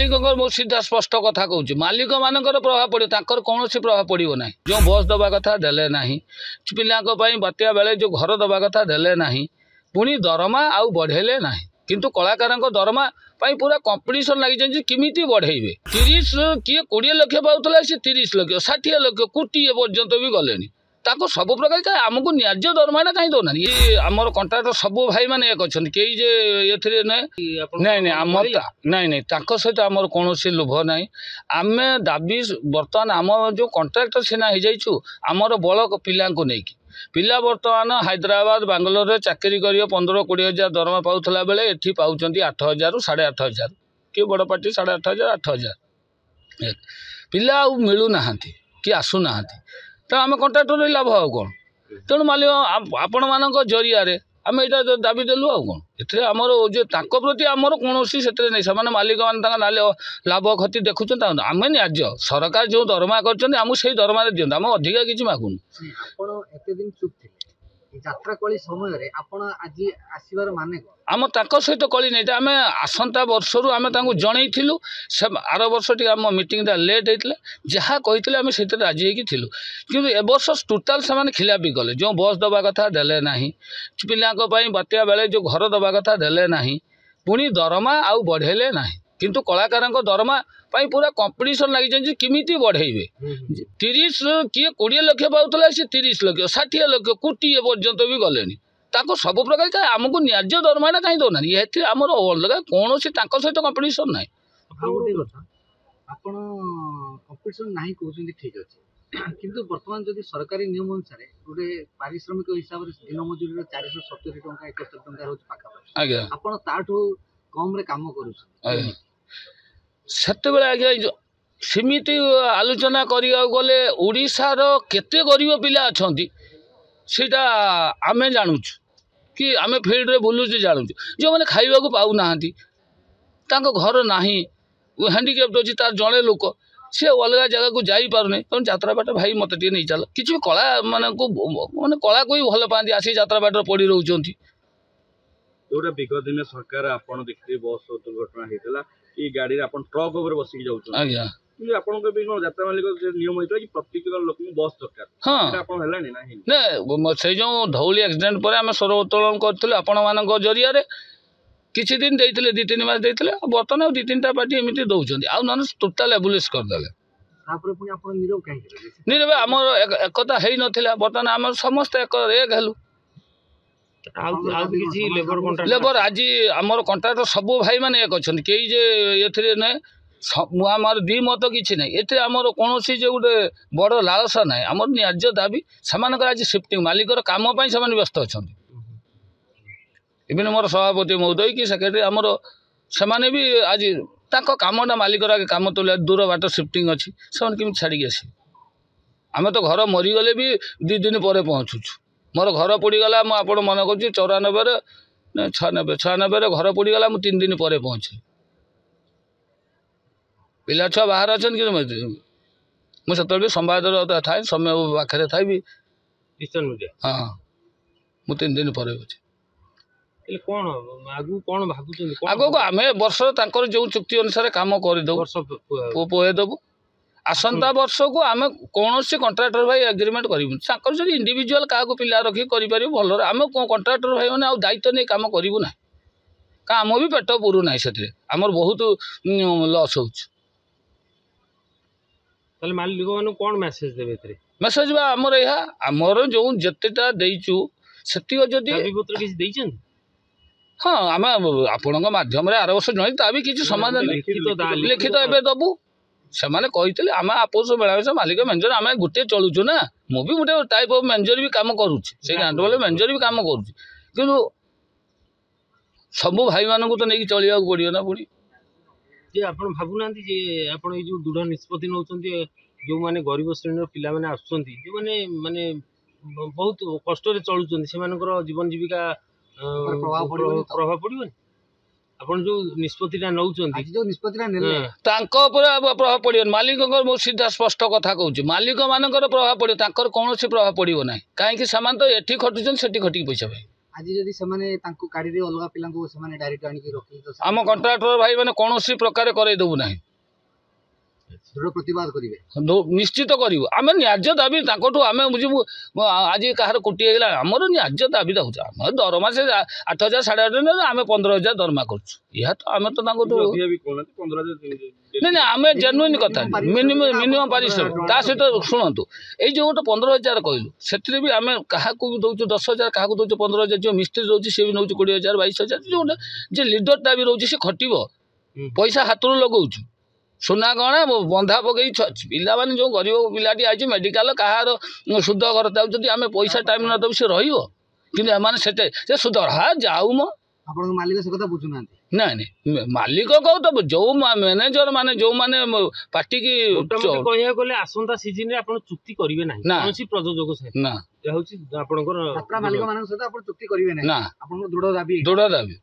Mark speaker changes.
Speaker 1: मालिक सीधा स्पष्ट कथा कहूँ मालिक मानकर प्रभाव पड़े कौन प्रभाव पड़ो ना जो बस दवा कथा देले ना पिला बात्या बेले जो घर दवा कथा देले ना पुणी दरमा आउ बढ़ेले ना किंतु कलाकार दरमा पूरा कंपटीशन लगी किमी बढ़ेबे 30 किए 20 लाख पाला सी 30 लाख 60 लाख कोटी पर्यंत भी गले ताको सब प्रकार आमको न्याज्य दरमाटा कहीं दौना ये आमर कंट्राक्टर सब भाई मैंने एक अच्छा कई जे ये नहीं नहीं सहित आमर कौन लोभ ना आम दाबी बर्तमान आम जो कंट्राक्टर सीना हो जाइछु आमर बल पिला पिला बर्तमान हैदराबाद बांगलोर चाकरी कर 15-20 हजार दरमा पाला बेले ये पाँच 8,000 8,500 किए बड़ पार्टी 8,500 8,000 पिला आ मिलूना कि आसुना तो आम कंट्राक्टर लाभ आ कौन तेणु मालिक आपण मान जरिया आम यहाँ दाबी देलु आ कौन ए आमर जो प्रति आमर कौन से नहीं मालिक मान लाभ क्षति देखुं आम न्याज्य सरकार जो दरमा कर दरमा दिखाँ आम अधिका किसी मागुन
Speaker 2: यात्रा कली समय आज आसबार माने
Speaker 1: आम सहित कली नहीं आम आसंता वर्ष आम जनईलु से आर वर्ष टी आम मीटिंग लेट होता जहाँ कही आम से राजी होती कि ए वर्ष टोटाल से खिलापी कले जो बस दवा कथा देले ना पिला बात्या बेले जो घर दवा कथा देले ना पुणी दरमा आउ बढ़ेले ना किंतु कलाकार दरमा पूरा कंपटीशन लगी किमी बढ़ेबे 30 किए 20 लाख पाला सी 30 लाख 60 लाख कोटी पर्यंत भी गले ताको सब प्रकार आमको न्याज्य दरमाटा कहीं दौना ये आमर अलग कौन सहित कंपटीशन ना
Speaker 2: ठीक अच्छे किंतु वर्तमान जदि सरकारी नियम अनुसार गोटे पारिश्रमिक हिसाब से दिन मजूरी 470 टंका 71 टंका रोज पाखापाखि आपन ताठू कम रे काम करू
Speaker 1: सेते बेले आज्ञा सीमित आलोचना करिया गले ओडिशार केते गरीब पिला अछंती सेटा आमे जानूछु कि आमे फील्ड रे बुलुछु जानूछु जो माने खाइबा को पाउ नाहंती तांको घर नाही वो हैंडीकैप्ड अछि तार जणे लोक से अलग जगह को जाई पारुने तेणु यात्रा बाट भाई मत टे नहीं चल किसी कला माने कला को भल पाती आसी यात्रा बाट पड़ी रोचंती
Speaker 3: जोटा विगत दिन सरकार आपन देखते बस दुर्घटना होता कि गाड़ी रे आपन ट्रक ऊपर बसिक जाउछ
Speaker 1: आज्ञा
Speaker 3: कि आपन को भी यात्रा मालिक नियम होता कि प्रत्येक लोक बस दरकार
Speaker 1: हां
Speaker 3: आपन हलानी नाही
Speaker 1: ने से जो धौली एक्सीडेंट पर आम स्वर उत्तोलन करथिले आपण मानक जरिया रे किछि दिन देइथिले 2-3 मास देइथिले बर्तन 2-3टा पार्टी एमिति दउछन्ती आ नन टोटल एबुलिश कर देले
Speaker 2: तापर पुनी आपण नीरव काहे
Speaker 1: नीरव हमर एकता हेइ नथिला बर्तन हम समस्त एक हेलु लेबर आज आमर कंट्राक्टर सब भाई मैंने एक अच्छा कई जे ये ना आमर दी मत किसी ना ये आमर कौन से गोटे बड़ लालसा ना आमर न्याज्य दाबी से आज शिफ्टिंग मालिकर काम से व्यस्त अच्छा इवन मोर सभापति महोदय कि सेक्रेटरी आमर से भी आज कामटा मालिकर आगे काम तुले दूर बाट शिफ्टिंग अच्छी से केमी छाड़ी आस आम तो घर मरीगले भी 2 दिन पर पहुँचुछु मोर घर पोड़ीगला मुझे मन कर 94 96 घर पोड़ीगला मुझे 3 दिन पर पहुँचे पिला छुआ बाहर अच्छा कि मुझे भी संवाद थाए समय पाखे था भी हाँ मुझे 3 दिन पर आगो आम वर्ष जो चुक्ति अनुसार कम करदेबू आसंता वर्ष को आम कौन से कंट्राक्टर भाई एग्रीमेंट करूँ जो इंडिविजुअल क्या पिला रखी कर भल आम कंट्राक्टर भाई मैंने दायित्व नहीं कम करूँ ना आम भी पेट पुरु ना से आमर बहुत लॉस हो
Speaker 4: मालिक मान कौन मेसेज देवे
Speaker 1: मेसेज बा आमर यह आमर जो जितेटा देचु
Speaker 4: से
Speaker 1: हाँ आम आपण माध्यम आर वर्ष जन भी किसी समाधान लिखित एवं दबू से कही आम आपोष बेला मालिक मैनेजर आम गोटे चलुचु ना मुझे गोटे टाइप ऑफ मैनेजर भी कम करुँचे गांडोल मैनेजर भी कम करुँच कि सब भाई मान तो नहीं चलवा पड़ो ना पुणी
Speaker 4: जे आप भावुना जे आप जो दृढ़ निष्पत्ति नौ जो मैंने गरीब श्रेणी पिला मैंने आसुँच जो मैंने माने बहुत कष्ट चलुँच से जीवन जीविका प्रभाव पड़ो आपन जो निष्पत्तिटा नौचंती
Speaker 2: जो निष्पत्तिटा नेले
Speaker 1: तांको ऊपर प्रभाव पड़ो मालिक सीधा स्पष्ट कथा कहूँ मालिक मानकर प्रभाव पड़ो कौन से प्रभाव पड़ो ना कहीं तो एठी खटुचन सेठी खटिक पैसा पाए
Speaker 2: ଆଜି ଯଦି ସେମାନେ ତାଙ୍କୁ ଗାଡ଼ିରେ ଅଲଗା ପିଲାଙ୍କୁ ସେମାନେ ଡାଇରେକ୍ଟ ଆଣିକି ରଖି ତ
Speaker 1: आम कंट्राक्टर भाई मैंने कौन प्रकार करदेबू ना
Speaker 2: ଦୃଢ଼ ପ୍ରତିବାଦ କରିବେ।
Speaker 1: निश्चित करूँ आम न्याज्य दाबी आम बुझू आज कहार कोटी होगा आमर न्याज्य दाबी दूँ आम दरमा से 8,000 8,500 आम 15,000 दरमा कर तो आम तो नहीं आम जेनुइन कथा मिनिमम पारिश्रमिक ता सहित शुणु ये जो गोटे 15,000 कहलु से भी आम क्या दौर 10,000 क्या दौर 15,000 जो मिस्त्री रोचे सी भी नौ 20,000 22,000 जो जे लिडरटा भी रोचे सी खटब पैसा हाथ लगाऊँ सुना गहना बंधा पकई पिला माने जो गरीब पिलाटी आई मेडिकल कहार शुद्ध घर चाहते आम पैसा टाइम न देव सी रही से शुद्ध हाँ जाऊ मो
Speaker 2: मालिक से कथा बुझुना
Speaker 1: नहीं मालिक कौ तो जो मैनेजर माने जो माने पार्टी की
Speaker 4: कहया गले आसंता सीजन रे आपण चुक्ति करिवे नाही कोनसी प्रयोजक से
Speaker 1: ना
Speaker 4: होची आपनकर
Speaker 2: मालिक मानन सहित आपण चुक्ति करिवे नाही
Speaker 1: ना
Speaker 2: आपण दृढ़ दाबी
Speaker 1: दृढ़ दाबी